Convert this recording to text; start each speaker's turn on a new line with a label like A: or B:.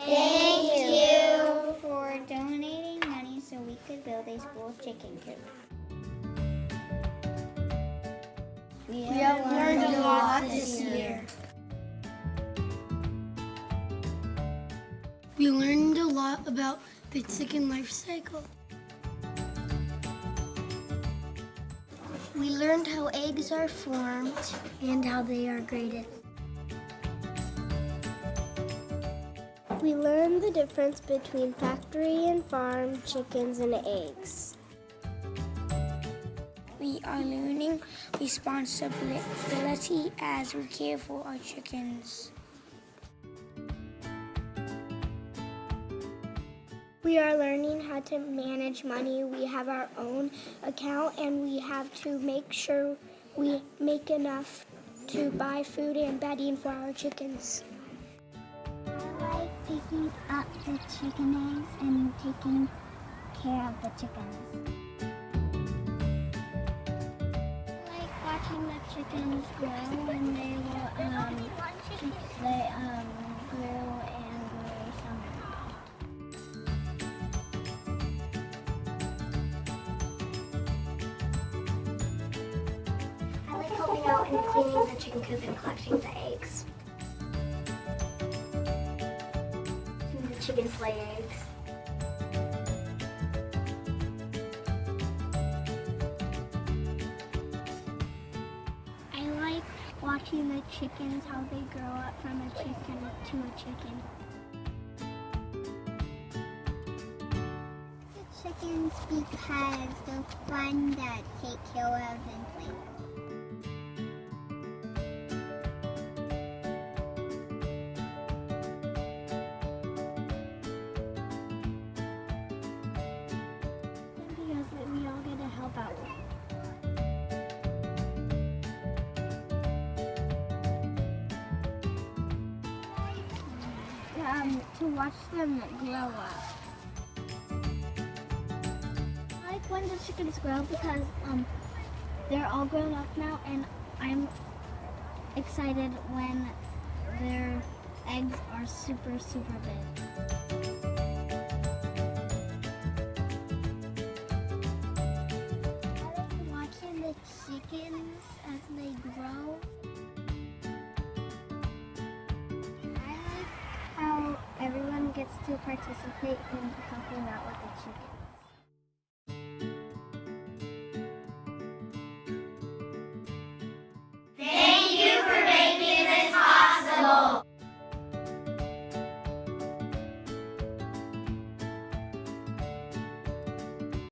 A: Thank you for donating money so we could build a school chicken coop. We have learned a lot this year.
B: We learned a lot about the chicken life cycle. We learned how eggs are formed and how they are graded.
C: We learned the difference between factory and farm chickens and eggs.
B: We are learning responsibility as we care for our chickens.
C: We are learning how to manage money. We have our own account and we have to make sure we make enough to buy food and bedding for our chickens.
A: I like picking up the chicken eggs and taking care of the chickens. I like watching the chickens grow and they will grow and grow some.
C: I like helping out and cleaning the chicken coop and collecting the eggs. The chickens lay eggs. I like watching the chickens, how they grow up from a chicken to a chicken.
A: The chickens because they're fun to take care of and play with.
C: Because we all get to help out. To watch them grow up. I like when the chickens grow because they're all grown up now, and I'm excited when their eggs are super big. Watching the chickens as they grow. I like how everyone gets to participate in helping out with the chickens.